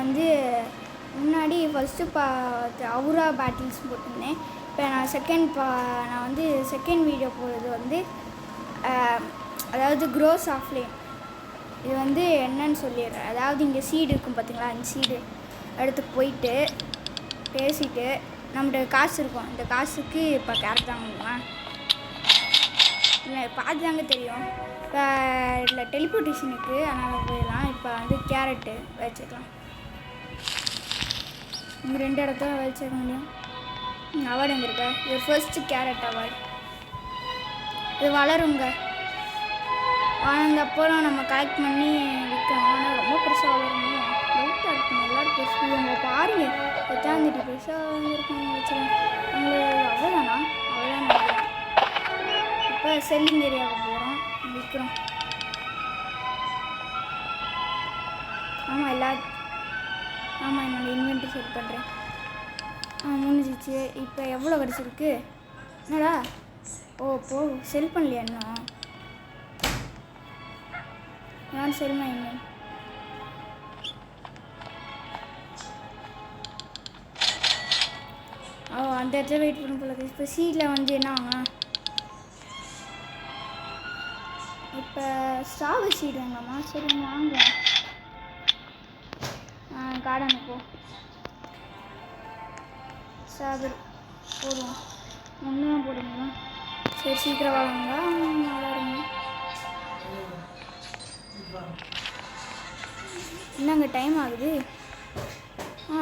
வந்து முன்னாடி first Howrah battles போட்டிருந்தேன். இப்போ நான் வந்து செகண்ட் வீடியோ போடுறது வந்து அதாவது க்ரோஸ் ஆஃப்லைன். இது வந்து என்னன்னு சொல்லிடுறேன். அதாவது இங்கே சீடு இருக்கும் பார்த்தீங்களா, அந்த சீடு இடத்துக்கு போயிட்டு பேசிட்டு நம்மகிட்ட காசு இருக்கும். இந்த காசுக்கு இப்போ கேரட் தாங்க இல்லை பார்த்து தாங்க தெரியும். இப்போ இதில் டெலிபோர்டேஷனுக்கு அதனால் போயிடலாம். இப்போ வந்து கேரட்டு வச்சுக்கலாம். இங்கே 2 இடத்துல வச்சுக்க முடியும். அவார்டு எங்கே இருக்கா? இது ஃபர்ஸ்ட்டு கேரட் அவார்டு. இது வளருங்க. வளர்ந்தப்பறம் நம்ம கலெக்ட் பண்ணி விற்கணும். ஆனால் ரொம்ப பெருசாக வளரணும். டவுட்டாக இருக்கும். எல்லோரும் பெருசு அவங்க பாருங்கள். 8ஆம் தேதி பெருசாக வளர்ந்துருக்கணும் வச்சுருக்கேன். உங்களுக்கு அவ்வளோதானா? அவ்வளோதான். இப்போ செல்லிங் ஏரியாவுக்கு போகிறோம், விற்கிறோம். ஆமாம் என்னோடய இன்வென்ட்ரி செட் பண்ணுறேன். முடிஞ்சிச்சு. இப்போ எவ்வளோ கிடச்சிருக்கு? என்னடா செல் பண்ணலையா இன்னும்? நான் செல்மா இன்னும் அந்த இடத்துல வெயிட் பண்ண போல. இப்போ சீட்டில் வந்து என்ன வாங்கலாம்? இப்போ ஸ்ட்ராபெரி சீடு வாங்கலாமா? சரி வாங்க. கார்டன் போ. ஸ்ட்ராபெரி போடுவோம். ஒன்று தான் போடுங்களா? சரி சீக்கிரம் வாங்க. வளருங்க. என்னங்க டைம் ஆகுது?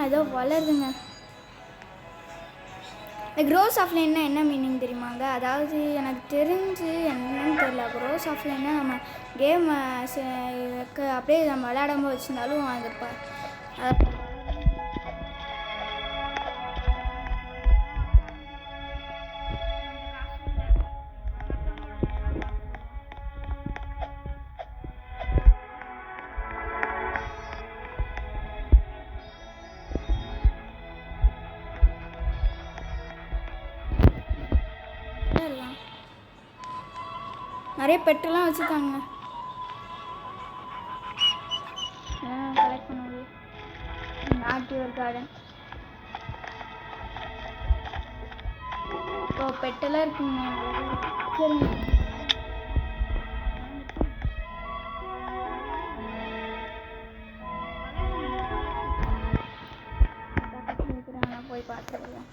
ஏதோ வளருதுங்க. இந்த க்ரோஸ் ஆஃப்லைன்னா என்ன மீனிங் தெரியுமாங்க? அதாவது எனக்கு தெரிஞ்சு என்னன்னு தெரியல. க்ரோஸ் ஆஃப்லைன்னா நம்ம கேம் அப்படியே நம்ம விளையாடாமல் வச்சுருந்தாலும் அது நிறைய பெட்டெல்லாம் வச்சுருக்காங்க. கலெக்ட் பண்ணுவது நாட்டியூர் கார்டன். இப்போ பெட்டெல்லாம் இருக்குங்க. சரிங்க. போய் பார்த்துக்கலாம்.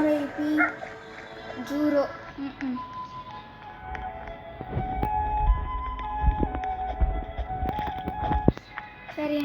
RIP Euro. சரி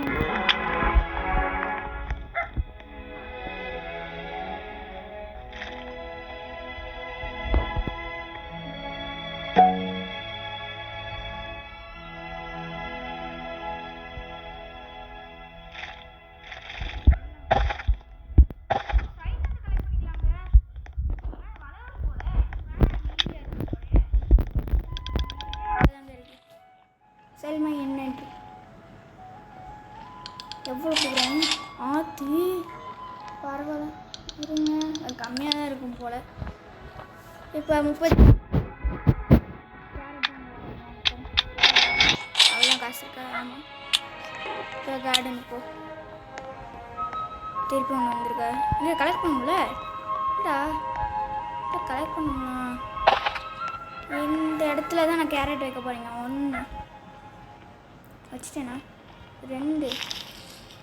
செல்மை இன்வென்ட்ரி எவ்வளோ போகிறேன்? பரவாயில்ல இருங்க. அது கம்மியாக தான் இருக்கும் போல். இப்போ 30 அவ்வளோ காசு இருக்கா? ஆமாம். இப்போ கார்டன் போ. திருப்பி ஒன்று வந்திருக்கா? இங்கே கலெக்ட் பண்ணல. இல்லைடா இப்போ கலெக்ட் பண்ணணுமா? இந்த இடத்துல தான் நான் கேரட் வைக்க போகிறேங்க. 1 வச்சுட்டேண்ணா. 2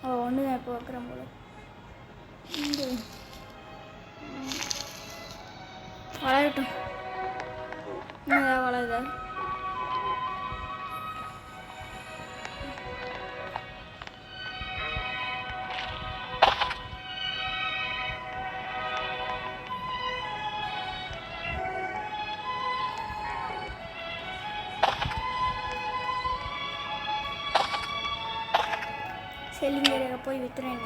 1 தான் இப்போ வைக்கிறேன் போல. 2 வளரட்டும். இன்னும் வளருதா? செல்லிங் ஏரியாவுக்கு போய் விற்றுறேன்.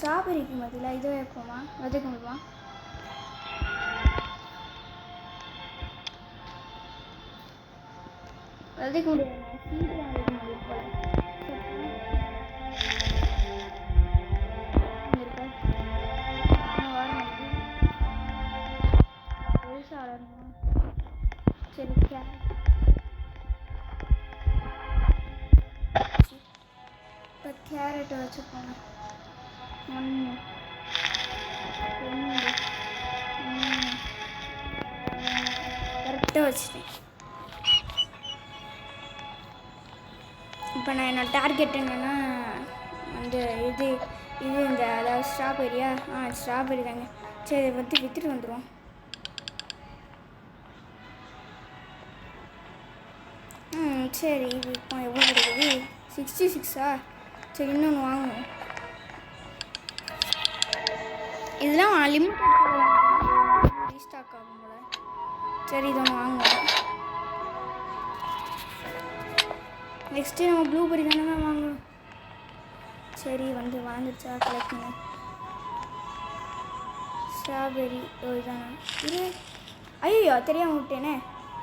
ஸ்ட்ராபெரிக்கு மதியில் இதை வைப்போமா, விதைக்க முடியுமா? விதைக்க முடியாது, சீக்கிரம் விதைக்க முடியும் போல. பெருசாக வளரணுமா? சரி, இப்போ கேரட்டை வச்சுக்கோங்க. 1 2 3 கரெக்டாக வச்சுட்டேன். இப்போ நான் என்னோட டார்கெட் என்னென்னா அந்த இது இந்த அதாவது ஸ்ட்ராபெரியா ஸ்ட்ராபெரி தாங்க. சரி, இதை வந்து விற்றுட்டு வந்துடுவோம். சரி, இப்போ எவ்வளோ கிடைக்குது? 66ஆ? சரி, இன்னொன்று வாங்குவோம். இதெல்லாம் லிமிட்டட் ரீஸ்டாக் ஆகும் போல. சரி, இதை ஒன்று வாங்குவோம். நெக்ஸ்ட்டு நம்ம ப்ளூபெரி தானே தான் வாங்கணும். சரி, வந்து வாங்கிடுச்சா? கலெக்ட் பண்ண ஸ்ட்ராபெரி இதுதானே இது? ஐயோ, தெரியாமல் விட்டேனே.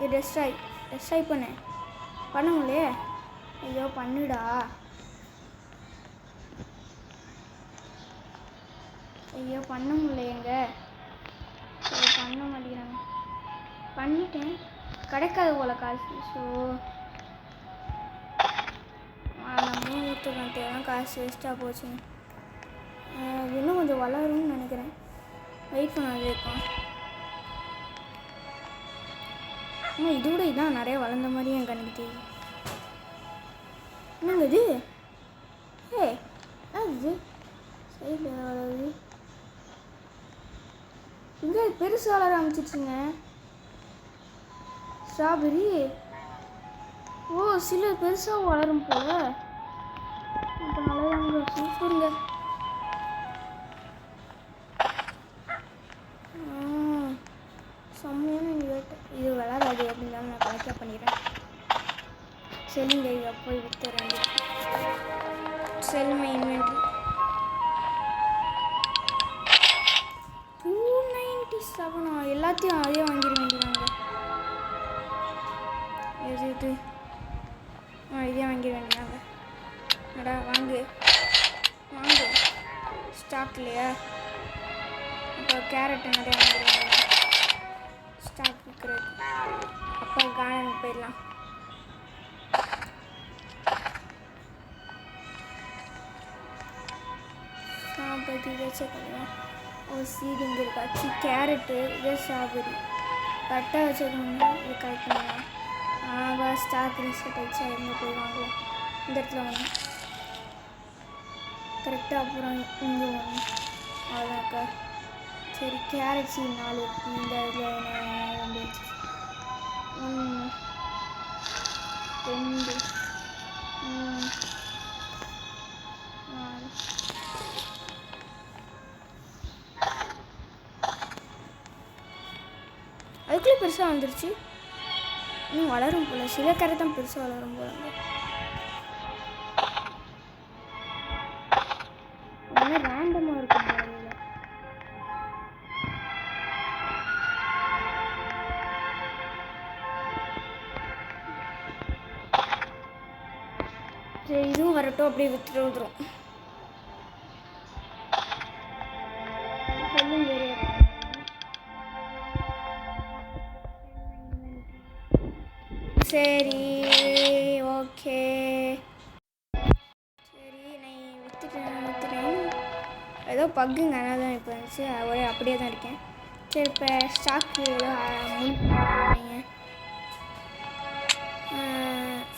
இது டெஸ்ட்ராய் பண்ண முடியலையே. ஐயோ, பண்ணுடா. ஐயோ, பண்ண முடியலையேங்க. சரி, பண்ண மாட்டேங்கிறாங்க. பண்ணிட்டேன், கிடைக்காது போல காசு. ஸோ நம்மளும் ஊற்றுக்கலாம். தேவையான காசு வேஸ்ட்டாக போச்சுங்க. இன்னும் கொஞ்சம் வளரும்னு நினைக்கிறேன். வெயிட் பண்ணாது இருக்கும். ஆனால் இதோட இதான் நிறைய வளர்ந்த மாதிரி என் கண்ணுக்கு தெரியும். என்னங்க இது? அது சைடில் வளருது. இங்கே பெருசு வளர ஆரம்பிச்சிச்சுங்க ஸ்ட்ராபெரி. சில பெருசாக வளரும் போல. அப்போ நல்லா சூப்பருங்க. செம்மையான இது வளராது அப்படின்னாலும் நான் கலெக்டாக பண்ணிடுறேன். சரிங்க, இதை போய் விற்றுறேன். செல் மை இன்வென்ட்ரி 297. எல்லாத்தையும் அதே வாங்கிட வேண்டியதாங்க. இது இதே வாங்கிட வேண்டியதாங்க. அடா, வாங்கு ஸ்டாக் இல்லையா? அப்போ கேரட்டு நிறையா வாங்கிடுவாங்க. ஸ்டாக் விற்கிறது. அப்போ கார்டனுக்கு போயிடலாம். ஸ்ட்ராபெரி வச்சுக்கலாம். சீடு இங்கே இருக்காச்சு. கேரட்டு, இதே ஸ்ட்ராபெரி கரெக்டாக வச்சுக்கோங்க. இது கரெக்ட் பண்ணலாம். ஸ்டாக் ரீசெட் ஆகிடுச்சா? எங்கே போய் வாங்குவோம்? இந்த இடத்துல வாங்க கரெக்டாக. அப்புறம் இங்கே வாங்க. அவ்வளோதாக்கா. சரி, கேரட் சீடு 4 இருக்குது. இந்த இதில் 2 வச்சு 1 2 3 4. அதுக்குள்ளே பெருசாக வந்துருச்சு. இன்னும் வளரும் போல. சில கரை தான் பெருசாக வளரும் போல. அதெல்லாம் ரேண்டமாக இருக்கும் போல. சரி, இதுவும் வரட்டும். அப்படியே விற்றுட்டு வந்துடும். சரி, ஓகே. சரி, நான் விற்றுட்டேன். ஏதோ பக்குங்க, அதனால தான் இப்போ இருந்துச்சு. அப்படியே தான் இருக்கேன். சரி, இப்போ ஸ்டாக்கு ஏதோ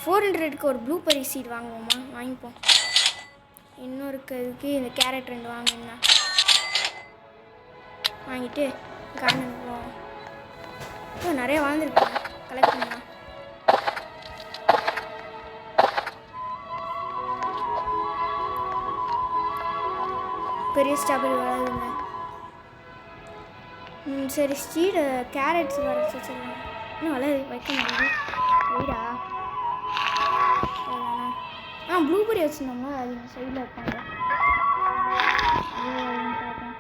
400க்கு ஒரு ப்ளூபெரி சீட் வாங்குவோமா? வாங்கிப்போம். இன்னொருக்கிறதுக்கு இந்த கேரட் 2 வாங்கினா வாங்கிட்டு கார்டனுக்கு போவோம். நிறைய வாழ்ந்துருக்கேன். கலெக்ட் பண்ணலாம். பெரிய ஸ்ட்ராபெரி வளருதுங்க. சரி, சீடு கேரட்ஸ் வர வச்சுருக்கேன். இன்னும் வைக்க முடியுது. வீடா ப்ளூபெரி வச்சுருந்தோங்க. அது இந்த சைடில் இருப்பாங்க. பார்ப்போம்.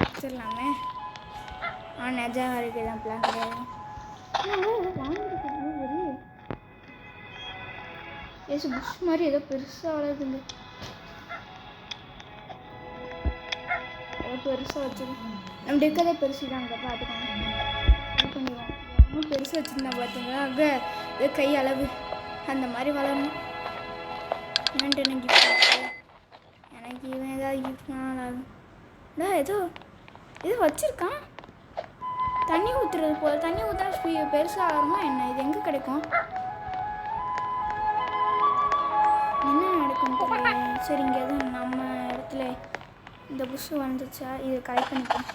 வச்சிடலாமே. நிஜம் வரைக்கும் தான் பிளான் கிடையாது. ஏசு புஷ் மாதிரி ஏதோ பெருசாக வளருதுங்க. பெருசாக வச்சுருக்கோம். நம்ம இருக்கதே பெருசு தாங்க, பார்த்துக்கோங்க. இது பண்ணிடுவோம். ரொம்ப பெருசாக வச்சுருந்தா பார்த்தீங்களா, அங்கே ஏதோ கை அளவு அந்த மாதிரி வளரணும். என்னன்ட்டு எனக்கு கிஃப்ட் எனக்கு இவன் ஏதாவது கிஃப்ட்னால ஆகும். ஏதோ வச்சுருக்கான். தண்ணி ஊற்றுறது போல். தண்ணி ஊற்றினா பெருசாக ஆகுமா என்ன? இது எங்கே கிடைக்கும்? என்ன நடக்கும் தெரியல. சரி, இங்கே எதுவும் நம்ம இடத்துல இந்த புஷ் வந்துச்சா? இது கலெக்ட் பண்ணிப்போம்.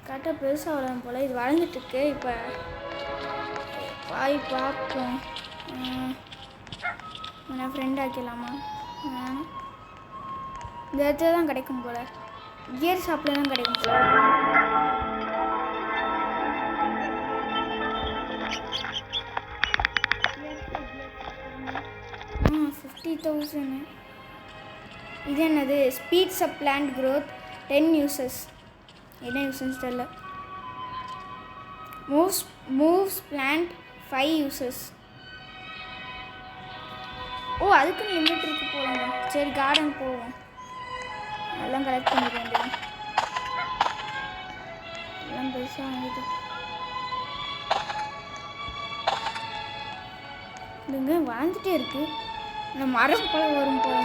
கரெக்டாக பெருசாக வளரும் போல். இது வளர்ந்துட்டுருக்கு. இப்போ வாய் பார்ப்போம். நான் ஃப்ரெண்ட் ஆக்கிடலாமா? இந்த இடத்துல தான் கிடைக்கும் போல். கியர் ஷாப்பில் தான் கிடைக்கும் போல். 50,000. இது என்னது? Speeds up plant growth 10 uses. என்ன யூசஸ் தெரியல. Moves plant 5 uses. ஓ, அதுக்குன்னு லிமிட் இருக்கு போகலாங்க. சரி, கார்டன் போவோம். எல்லாம் கலெக்ட் பண்ணிக்க வேண்டியது. எல்லாம் பெருசாக வாங்கிட்டு இதுங்க வாழ்ந்துட்டே இருக்கு. இந்த மரம் போல வரும் போல.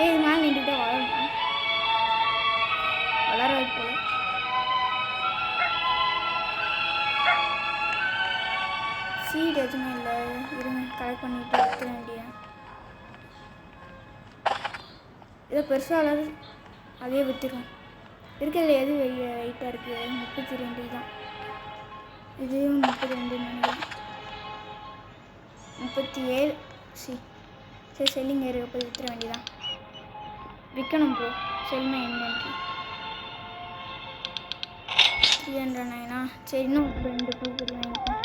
இது மேலே நின்றுட்டே வளரும். வளராது போல. சீட் எதுவுமே இல்லை. இருங்க, கலெக்ட் பண்ணிட்டு எடுத்துட வேண்டிய. இதை பெருசாக வளரு. அதே விற்றுரும். இருக்கிறதுல எது வெயிட்டாக இருக்குது? 32 தான். இதுவும் 32 நினைக்கிறேன். 37. சரி, செல்லிங் ஏரியா போய் விற்றுற வேண்டியதான். விற்கணும் ப்ரோ. செல்மை இன்வென்ட்ரி 309. சரி, இன்னும் 2 2 வாங்கிப்போம்.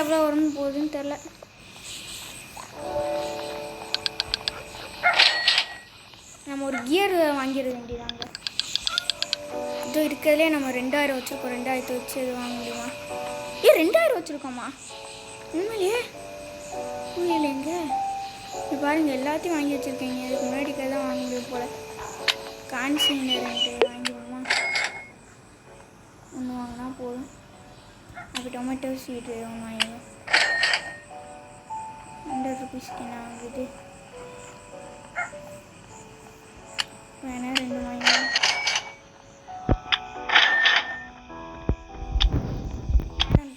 எவ்வளோ வரும்னு போகுதுன்னு தெரில. நம்ம ஒரு கியர் வாங்கிட வேண்டியதாங்க. இது இருக்கிறதுலே நம்ம 2000 வச்சுருக்கோம். 2000 வச்சு இது வாங்க முடியுமா? 2000 வச்சுருக்கோமா? உண்மையிலேயே புரியலைங்க. இப்போ பாருங்கள், எல்லாத்தையும் வாங்கி வச்சுருக்கீங்க. இதுக்கு முன்னாடி தான் வாங்க முடியும் போல். கான்சீனர்ன்ட்டு வாங்கிடுவோமா? ஒன்று வாங்கினா போதும். அப்போ டொமேட்டோ சீடு ஒன்று வாங்கிடுவோம். 100 ருபீஸ்க்கு என்ன வாங்குது? வேணா 2 வாங்கிடுவோம்.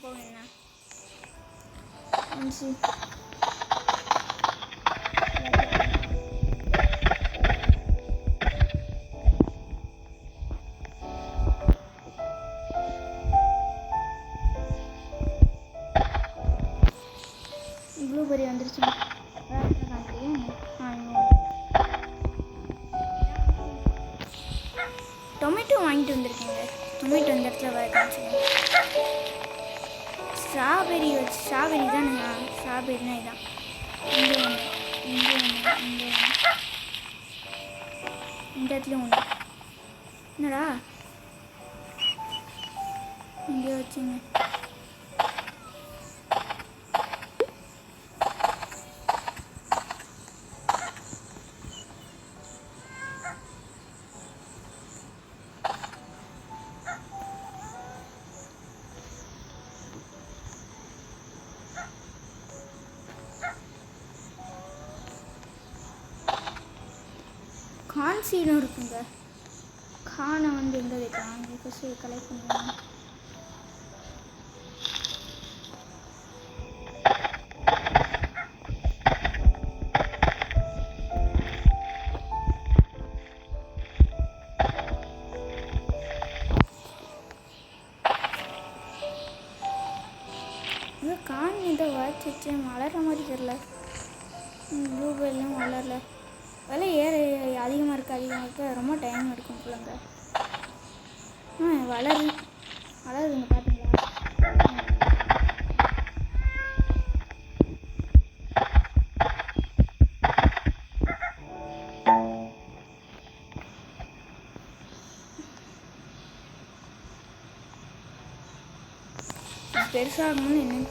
போவேண்ணா ப்ளூபெரி வந்துருச்சு. டொமேட்டோ வாங்கிட்டு வந்திருக்கேங்க. டொமேட்டோ இந்த இடத்துல வர காமிச்சுங்க. ஸ்ட்ராபெரி தானுங்க. ஸ்ட்ராபெரினா இதான். இங்கே ஒன்று, இங்கே ஒன்று, இங்கே ஒன்று, இந்த இடத்துல ஒன்று. என்னடா இங்கே வச்சுங்க. கான் சீடும் இருக்குங்க. கானை வந்து எங்கே வைக்கலாம்? ஃபஸ்ட்டு கலெக்ட் பண்ணுவோம். கான் இதை வச்சு வளர்கிற மாதிரி தெரியல. ப்ளூபெரிலாம் வளரல. விலை அதிகமாக இருக்க ரொம்ப டைம் எடுக்கும் பிள்ளைங்க. வளருதுங்க பார்த்தீங்களா? பெருசாகணும்னு என்னன்னு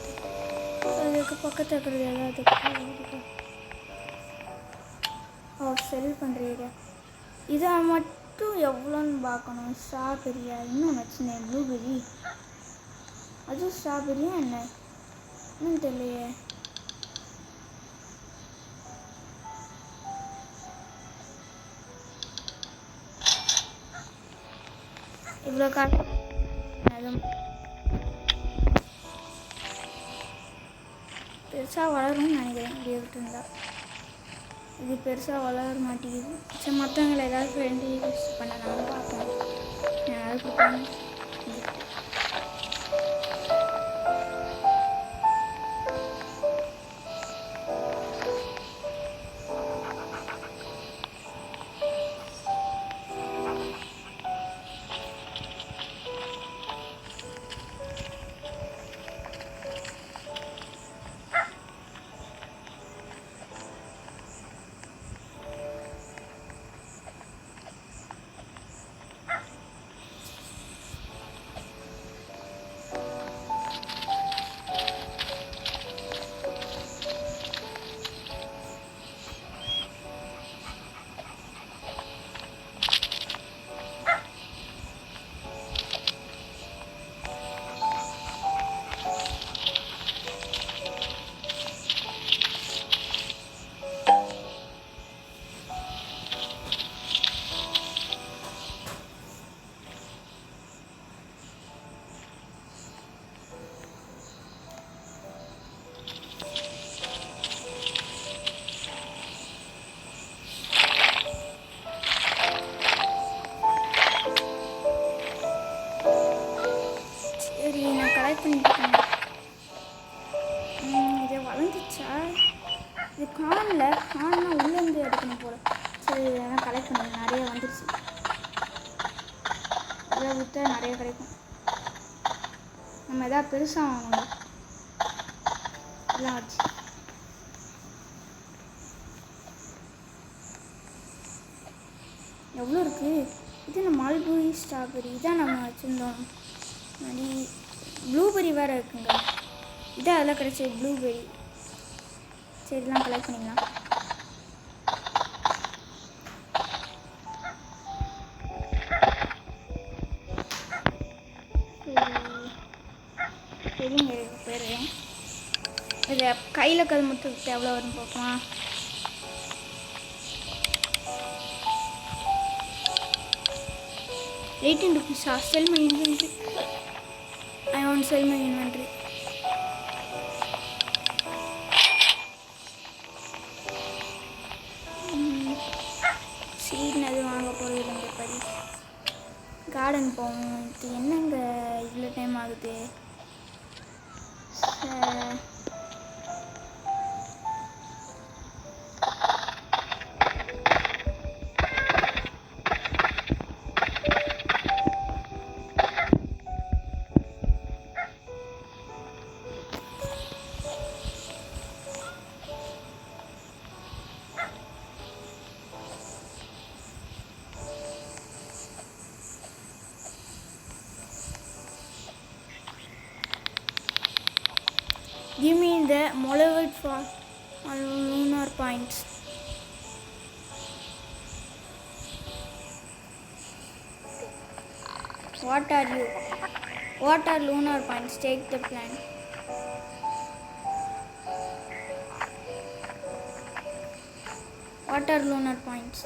அதுக்கு பக்கத்தில் இருக்கிறது எல்லாத்துக்கும் செல் பண்ணுறீங்க. இதை மட்டும் எவ்வளோன்னு பார்க்கணும். ஸ்ட்ராபெரியா? இன்னும் வச்சுனேன் ப்ளூபெரி. அதுவும் ஸ்ட்ராபெரியா என்னன்னு தெரியலையே. இவ்வளோ பெருசாக வளரும்னு நினைக்கிறேன். இப்படி விட்டுருந்தா இது பெருசாக வளர மாட்டேங்குது. சரி, மற்றவங்களை ஏதாவது ஃப்ரெண்டு யூஸ் பண்ணலாம்னு பார்ப்போம். யாராவது கொடுப்பாங்க. இது வளர்ந்துச்சா? இது காணல. காணா உள்ளேருந்து எடுக்கணும் போல். சரி, இதெல்லாம் கலெக்ட் பண்ணுங்க. நிறைய வந்துருச்சு. இதை விற்றா நிறைய கிடைக்கும். நம்ம எதாவது பெருசாக வாங்கணும். லார்ஜ். எவ்வளோ இருக்குது? இது நம்ம மல்பெரி ஸ்ட்ராபெரி இதான் நம்ம வச்சுருந்தோம். மாதிரி ப்ளூபெரி வேறு இருக்குங்க. இதான் அதெல்லாம் கிடச்சி ப்ளூபெரி. சரி இதெல்லாம் கலெக்ட் பண்ணிக்கலாம். சரிங்க போயிடுறேன். இதை கையில் கது மட்டும் எவ்வளோ வரும்னு பார்ப்போமா? ₹18. Sell my inventory. I want to sell my inventory. Seat அது வாங்க போகிறது இல்லைங்க படி. கார்டன் போவோம். இது என்னங்க இவ்வளோ டைம் ஆகுது? Give me the Mollwood for lunar points. What are you? What are lunar points? Take the plan. What are lunar points?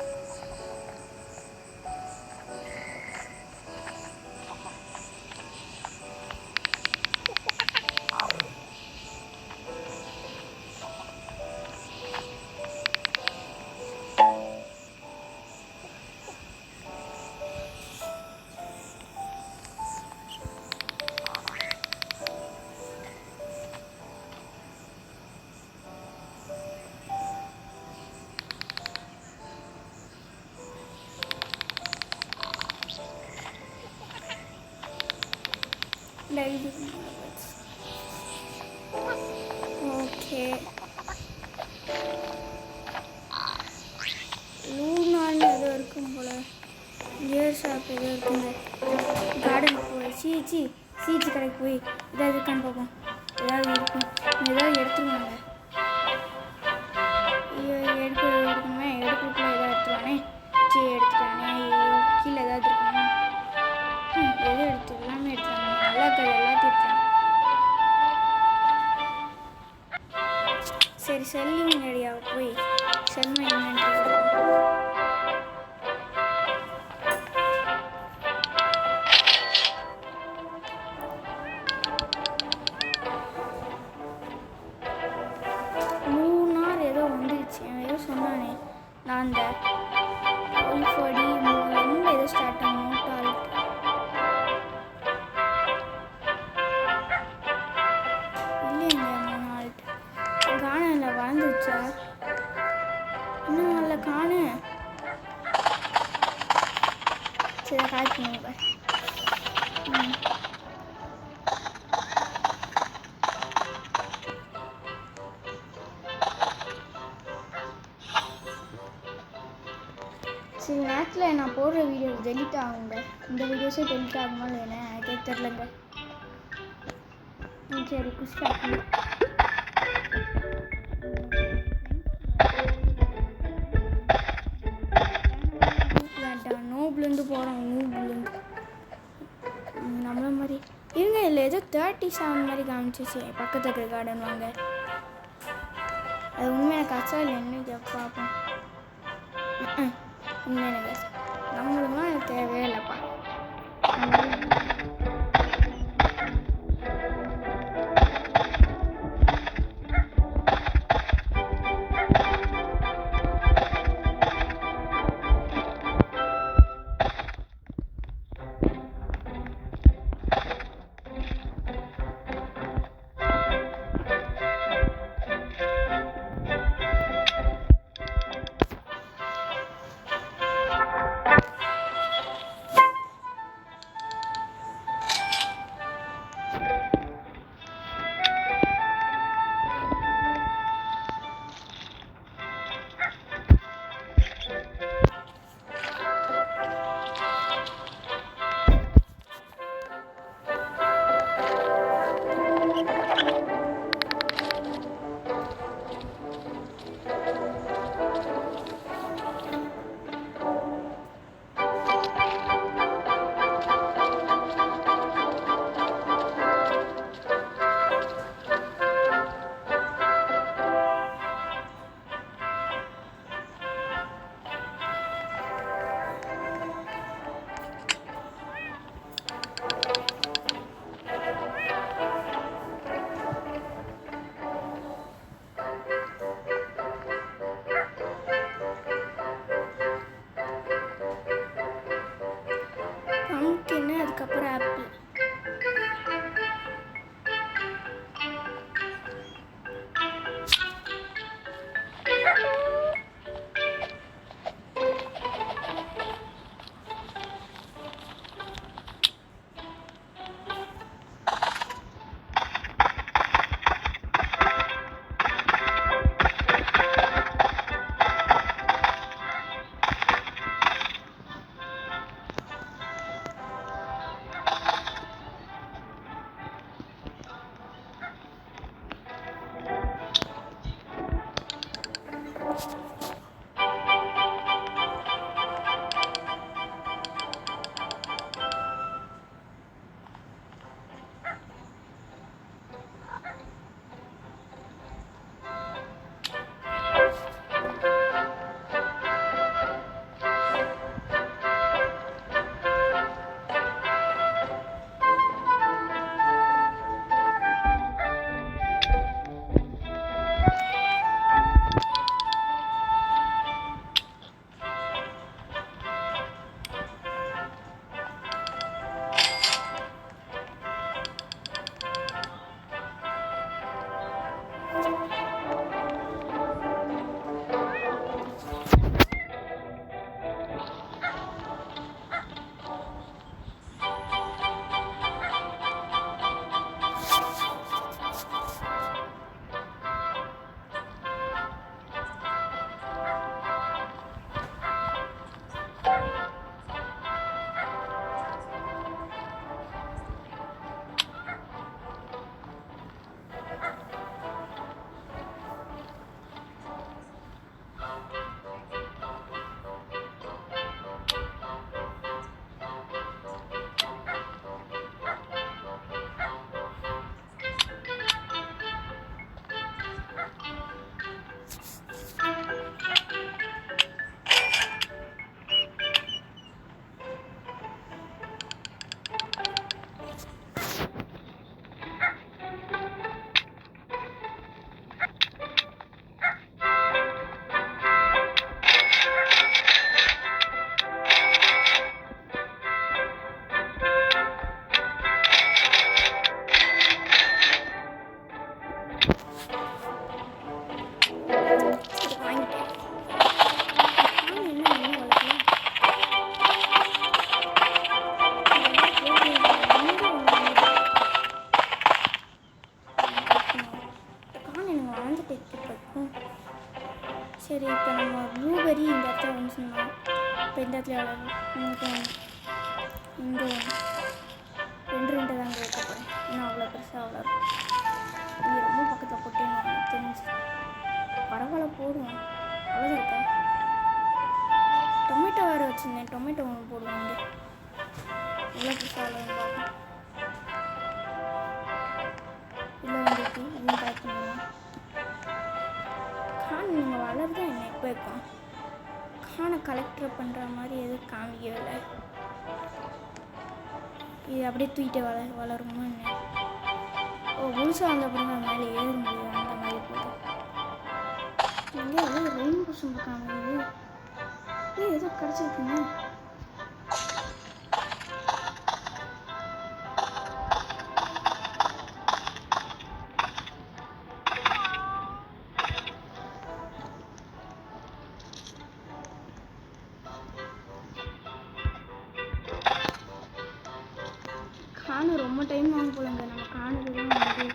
Okay லூனான்னு ஏதோ இருக்கும் போல். இயர் ஷாப் ஏதோ இருக்குங்க. கார்டனுக்கு போய் சீச்சி கடைக்கு போய் ஏதாவது இருக்கான்னு பார்ப்போம். ஏதாவது இருக்கும். ஏதாவது எடுத்துருவாங்க. எடுக்கணுமே எடுக்கிறதுக்குள்ள ஏதாவது எடுத்துருவானே. சரி எடுத்துட்டானே. கீழே ஏதாவது இருக்கானே. எது எடுத்து எல்லாமே எடுத்துட்டாங்க. நல்லா இருக்கிறது எல்லாத்தையும் எடுத்துட்டாங்க. சரி செல்லிங் ஏரியாவை போய் செல்மை இன்வென்ட்ரி லூனார் ஏதோ வந்துருச்சு. ஏதோ சொன்னானே நான் அந்த ஒல்ஃபடி எங்கே ஏதோ ஸ்டார்ட் ஆகும். இல்லைங்க மூணால்ட் காணல வளர்ந்துச்சா? இன்னும் நல்ல காணு. சரி காய்ச்சிங்க. சரி நேரத்தில் நான் போடுற வீடியோ டெலிட் ஆகுங்க. இந்த வீடியோஸே டெலிட் ஆகுமா இல்லைன்னா எனக்கே தெரிலங்க. சரி குஸ்டா நோப்லேருந்து போகிறோம். நூப்லேருந்து நம்மள மாதிரி இருங்க. இல்லை ஏதோ 37 மாதிரி காமிச்சிச்சு. பக்கத்தில் இருக்கிற கார்டன் வாங்க. அது உண்மையான காசா இல்லை என்ன பார்ப்போம். உண்மையான காசு நம்மளுக்குலாம் எனக்கு தேவையே இல்லைப்பா. மறந்துட்டு இருக்கும். சரி இப்போ நம்ம ப்ளூபெர்ரி இந்த இடத்துல வந்து சொன்னோம். இப்போ இந்த இடத்துல வளரும். இங்கே ஒன்று ரெண்டு தாங்க வைக்க போகிறேன். இன்னும் அவ்வளோ பெருசாக வளரும். இது ரொம்ப பக்கத்தில் போட்டேன்னு எனக்கு தெரிஞ்சு. பரவாயில்ல போடுவோம். அவ்வளோதான் இருக்கா. டொமேட்டோ வேறு வச்சுருந்தேன். டொமேட்டோ ஒன்று போடுவாங்க. எவ்வளோ பெருசாக வளரும் பார்ப்போம். இல்லை வந்துட்டு இன்னும் பேக் பண்ணுவோம். கான் நீங்கள் வளருதா என்ன எப்போ இருக்கும். கானை கலெக்டர் பண்ணுற மாதிரி எதுவும் காமிக்கவே இல்லை. இது அப்படியே தூக்கிட்டு வளருமா என்ன. ஓ முழுசாக வந்த அப்புறம் அது மேலே ஏற முடியும். அந்த மாதிரி போகுது. இங்கே ஏதோ ரெயின்போ சிம்பிள் காமிக்குது. ஏதோ கிடச்சிருக்குங்க. காண ரொம்ப டைம் வாங்க போலங்க. நம்ம காணுக்கு தான் வந்து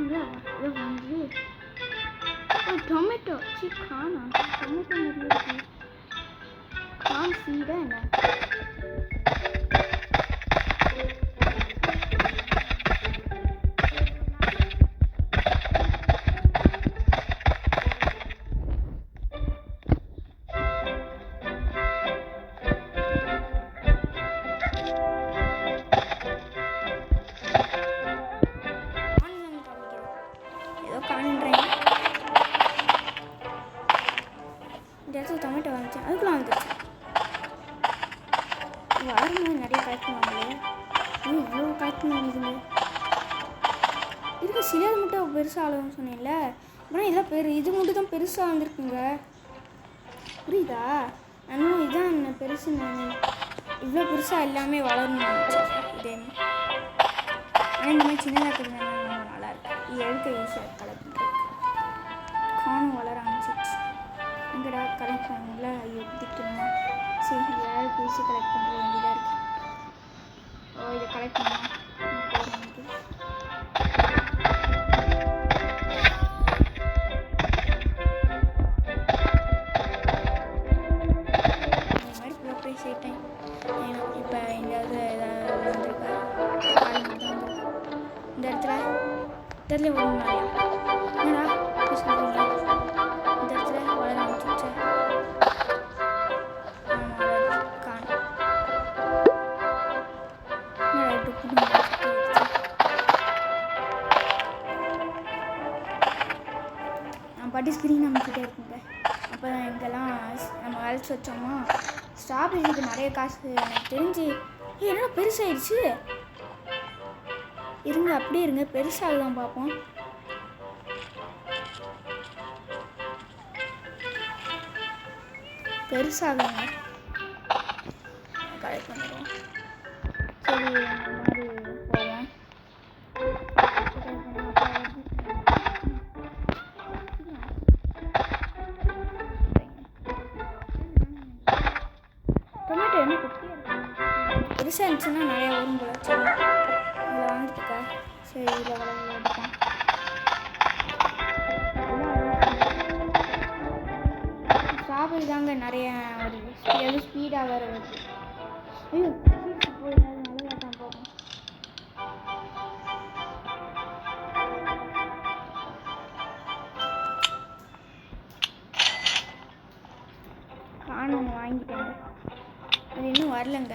இதை வந்து டொமேட்டோ காணா. டொமேட்டோ நிறைய இருக்கு. கான் சீடா என்ன. டொமேட்டோ வந்துச்சு. அதுக்குள்ள வந்துச்சு. வரும்போது நிறைய கலெக்ட் பண்ணுவாங்களே. இவ்வளோ கலெக்ட் பண்ணிடுங்க. இருக்க சிலது மட்டும் பெருசாக ஆளுன்னு சொன்னேன்ல. அப்புறம் இதெல்லாம் இது மட்டும் தான் பெருசாக வந்திருக்குங்க. புரியுதா. நானும் இதுதான் பெருசு. நான் இவ்வளோ பெருசாக எல்லாமே வளரணும் இதே. ஆனால் இந்த மாதிரி சின்னதாக இருக்கிறது ரொம்ப நல்லாயிருக்கு. இது எடுக்க ஈஸியாக கலெக்ட் பண்ணுறது. காணும் வளர ஆரம்பிச்சிச்சு. இங்கடா கலெக்ட் பண்ணுங்களா. ஐயோ திட்டணுமா. சரி வேறு பேசி கலெக்ட் பண்ணுற வேண்டியதாக இருக்குது. ஓ இதை கலெக்ட் பண்ணலாம். இந்த மாதிரி ப்ரோப்ரைஸ் ஆகிட்டேன். இப்போ எங்கேயாவது ஏதாவது வந்துருக்கா. இந்த இடத்துல ஒன்று நிறையா என்னடா சொல்கிறீங்க. இந்த இடத்துல வளர ஆரம்பிச்சிச்சா. நான் பாட்டி ஸ்க்ரீன் அமைக்கிட்டே இருக்குங்க. அப்போ தான் எங்கெல்லாம் நம்ம அழைச்சி வச்சோமா. ஸ்ட்ராபெரிக்கு நிறைய காசு எனக்கு தெரிஞ்சு. என்னடா பெருசாகிடுச்சு. இருங்க அப்படியே இருங்க. பெருசாக தான் பார்ப்போம். பெருசாகுங்க. கலெக்ட் பண்ணுறோம். சரி அந்த மாதிரி போவோம். டொமேட்டோ என்ன குட்டியாக இருக்கு. பெருசாக இருந்துச்சுன்னா நிறையா வரும் போல. சரி இதில் வாங்கிட்டுக்கா. சரி இதில் வளர்ந்து எடுப்போம். ஸ்ட்ராபெரி தாங்க நிறைய வருது. எது ஸ்பீடாக வர வருது. ஐயோ போய் நல்லா தான் போகும். காணும் வாங்கிட்டேங்க. அது இன்னும் வரலங்க.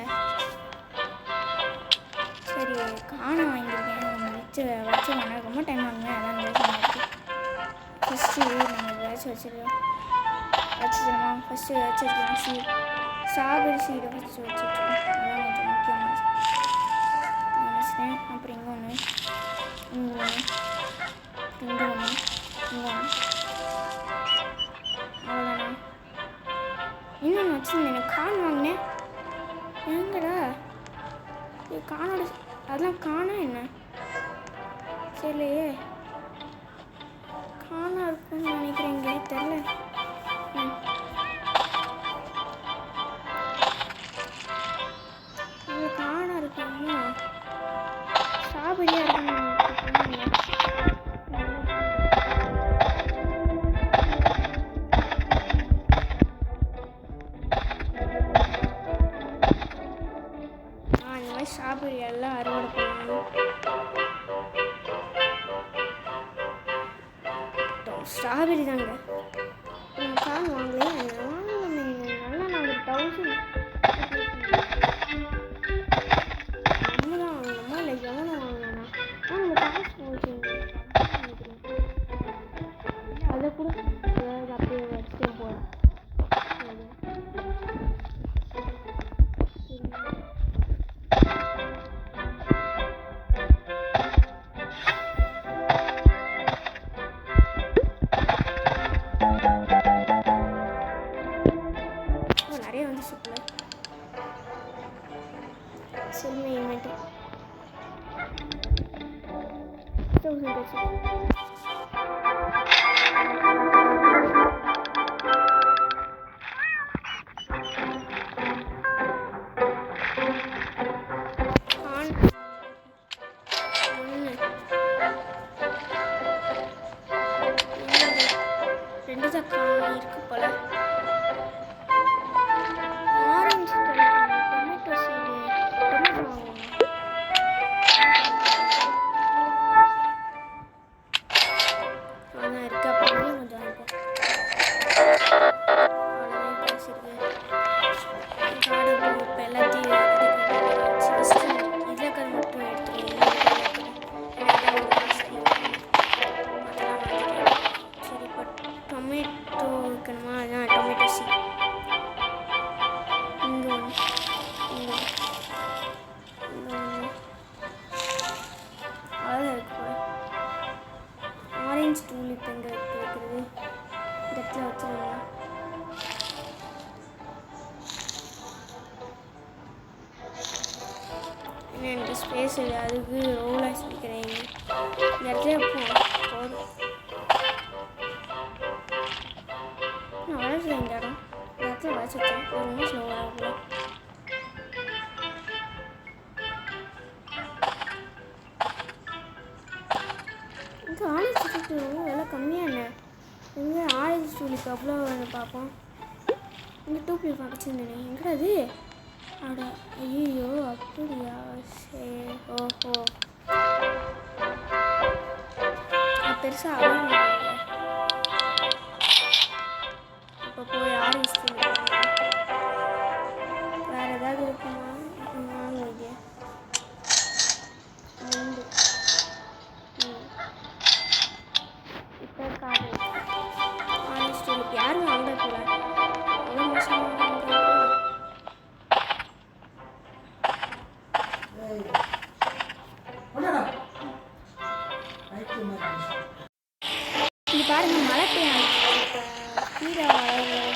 சரி காணும் வாங்கியிருக்கேன். வச்சு வேணா ரொம்ப டைம் ஆகுங்க. அதான் இருக்குது. ஃபஸ்ட்டு நம்ம ஏதாச்சும் வச்சுருக்கோம். ஃபஸ்ட்டு வச்சுருக்கோம். ஸ்ட்ராபெரி சீடை ஃபஸ்ட்டு வச்சுருக்கோம். அதான் கொஞ்சம் முக்கியமாக நினச்சிட்டேன். அப்புறம் இங்கே ஒன்று, இங்கே ஒன்று, இங்கே ஒன்று, இங்கே ஒன்று. அவ்வளோதானே. இன்னொன்று வச்சுருந்தேன். எனக்கு கான் வாங்கினேன். எங்கடா கானோட அதெல்லாம் காணா என்ன. சரிலையே காணா இருக்குன்னு நினைக்கிறேன். இங்கே தெரில. காணா இருக்காங்க. ஸ்ட்ராபெரியாக இருக்குன்னு ஸ்ட்ராபெரி தாங்க. கார் வாங்கலையே, வாங்கணுமே. நல்லா நான் ஒரு 1000 நம்ம தான் வாங்கணுமா இல்லை எவனை வாங்கலாம்னா? நம்ம காசு போச்சு அதை கூட அப்படியே வச்சுட்டே போகலாம். நிறைய வந்து சூப்பர் செல்மே இன்வென்ட்ரி 1000 வச்சு ரெண்டு தான் இருக்கு போல. ஆரஞ்சு டொமேட்டோ சீடு டொமேட்டோ வாங்குவோம். அதான் இருக்கு. அப்புறம் கொஞ்சம் வாங்கிப்போம். அவ்வளோதான் காசு இருக்கு. காடு இப்போ எல்லாத்தையும் இதில் கல் மட்டும் எடுத்துக்கணும். சரி இப்போ டொமேட்டோ இருக்கணுமா? அதான் டொமேட்டோ சீட் இங்கே ஒன்று, இங்கே ஒன்று, அவ்வளோதான் இருக்கு போல. ஆரஞ்சு டூலிப் எங்கே வைக்கிறது? இந்த இடத்துல வச்சுருங்க. என்ன எனக்கு ஸ்பேஸ் இல்லை, அதுக்கு ரோலாக சொல்லிக்கிறேன். இந்த இடத்துல போதும். நான் வளர்ச்சல இந்த இடம். இந்த இடத்துல வளர்ச்சிட்டேன். ரொம்ப ஸ்லோவாக இருக்குல்ல. இங்கே ஆரஞ்சு டூலிப் விலை கம்மியாக என்ன? இங்கே ஆரஞ்சு டூலிப் அவ்வளோ பார்ப்போம். இங்கே டூலிப் வச்சுருந்தேனே, எங்கடா அது? அட ஐயோ, அப்படியா? சரி, ஓஹோ, பெருசாக அழகு. இப்போ போய் ஆரஞ்சு டூலிப் வேறு ஏதாவது இருக்குமா? வாங்க வைக்க இப்போ காடு ஆரஞ்சு டூலிப் யாரும் வாங்க போல. அவ்வளோ மோசமாக இது பாருங்க, மழை பெய்யும். கீரை வளர்ந்து